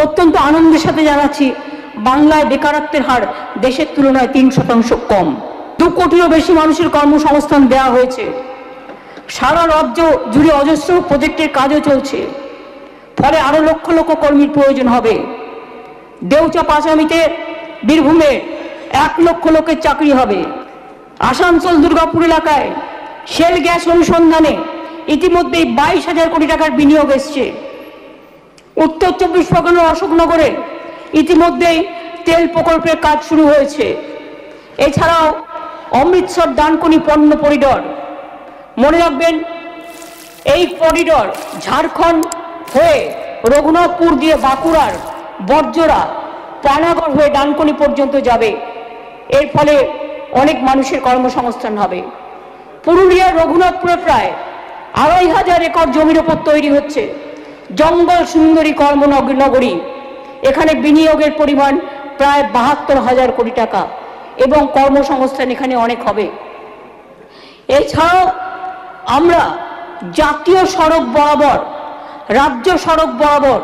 অত্যন্ত আনন্দের সাথে জানাচ্ছি বাংলায় বেকারত্বের হার দেশের তুলনায় 3% কম। 2 কোটিরও বেশি মানুষের কর্মসংস্থান দেওয়া হয়েছে। সারা রাজ্য জুড়ে অজস্র প্রজেক্টের কাজও চলছে, ফলে আরো লক্ষ লক্ষ কর্মীর প্রয়োজন হবে। দেউচা পাঁচামিতে বীরভূমে 1 লক্ষ লোকের চাকরি হবে। আসানসোল দুর্গাপুর এলাকায় শেল গ্যাস অনুসন্ধানে ইতিমধ্যেই 22,000 কোটি টাকার বিনিয়োগ এসছে। উত্তর 24 পরগনার অশোকনগরে ইতিমধ্যেই তেল প্রকল্পের কাজ শুরু হয়েছে। এছাড়াও অমৃতসর ডানকুনি পণ্য করিডর, মনে রাখবেন এই করিডর ঝাড়খণ্ড হয়ে রঘুনাথপুর দিয়ে বাঁকুড়ার বর্জরা পানাগড় হয়ে ডানকুনি পর্যন্ত যাবে। এর ফলে অনেক মানুষের কর্মসংস্থান হবে। পুরুলিয়ার রঘুনাথপুরে প্রায় 2,500 একর জমির ওপর তৈরি হচ্ছে জঙ্গল সুন্দরী কর্মনগরী। এখানে বিনিয়োগের পরিমাণ প্রায় 72,000 কোটি টাকা এবং কর্মসংস্থান এখানে অনেক হবে। এছাড়াও আমরা জাতীয় সড়ক বরাবর, রাজ্য সড়ক বরাবর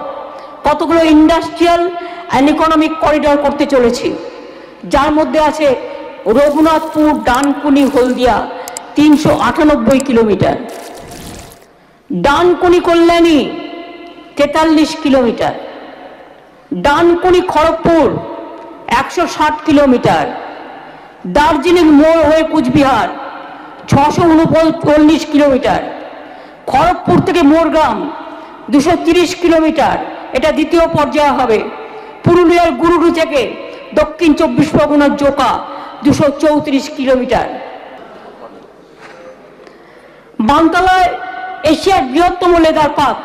কতগুলো ইন্ডাস্ট্রিয়াল অ্যান্ড ইকোনমিক করিডর করতে চলেছি, যার মধ্যে আছে রঘুনাথপুর ডানকুনি হলদিয়া 398 kilometre, Dankuni Kalyani 43 kilometre, Dankuni Kharagpur 160 kilometre, Darjeeling মোড় হয়ে কুচবিহার 639 কিলোমিটার, খড়গপুর থেকে মোরগ্রাম 230 কিলোমিটার, এটা দ্বিতীয় পর্যায়ে হবে। পুরুলিয়ার গুরুডু থেকে দক্ষিণ 24 পরগনার জোকা 234 কিলোমিটার। বানতলায় এশিয়ার বৃহত্তম লেদার পার্ক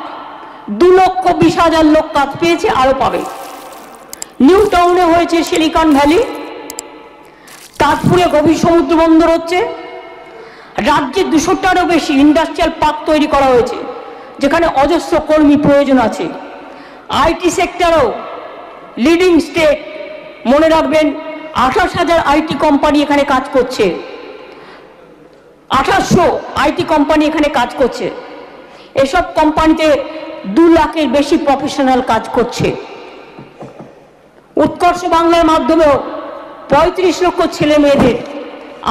2,20,000 লোক কাজ পেয়েছে, আরো পাবে। নিউ টাউনে হয়েছে সিলিকন ভ্যালি, তাজপুরে গভীর সমুদ্র বন্দর হচ্ছে। রাজ্যে 200টারও বেশি ইন্ডাস্ট্রিয়াল পার্ক তৈরি করা হয়েছে, যেখানে অজস্র কর্মী প্রয়োজন আছে। আইটি সেক্টরও লিডিং স্টেট, মনে রাখবেন 28,000 আইটি কোম্পানি এখানে কাজ করছে, 2800 আইটি কোম্পানি এখানে কাজ করছে। এসব কোম্পানিতে 2 লাখের বেশি প্রফেশনাল কাজ করছে। উৎকর্ষ বাংলার মাধ্যমেও 35 লক্ষ ছেলে মেয়েদের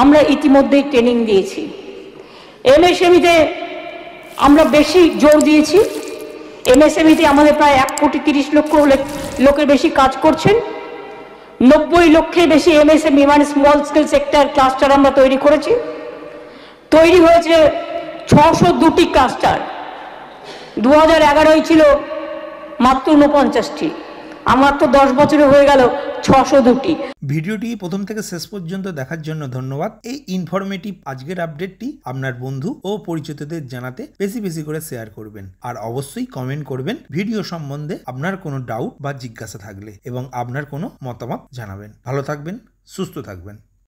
আমরা ইতিমধ্যেই ট্রেনিং দিয়েছি। এমএসএমইতে আমরা বেশি জোর দিয়েছি। এমএসএমইতে আমাদের প্রায় 1,30 লক্ষ লোকের বেশি কাজ করছেন। 90 লক্ষের বেশি এমএসএমই মানে স্মল স্কেল সেক্টর ক্লাস্টার আমরা তৈরি করেছি। তৈরি হয়েছে 602টি ক্লাস্টার। 2011 ছিল মাত্র 49টি, আমার তো 10 বছরে হয়ে গেল 602টি। ভিডিওটি প্রথম থেকে শেষ পর্যন্ত দেখার জন্য ধন্যবাদ। এই ইনফরমেটিভ আজকের আপডেটটি আপনার বন্ধু ও পরিচিতদের জানাতে বেশি বেশি করে শেয়ার করবেন, আর অবশ্যই কমেন্ট করবেন ভিডিও সম্বন্ধে আপনার কোনো ডাউট বা জিজ্ঞাসা থাকলে, এবং আপনার কোনো মতামত জানাবেন। ভালো থাকবেন, সুস্থ থাকবেন।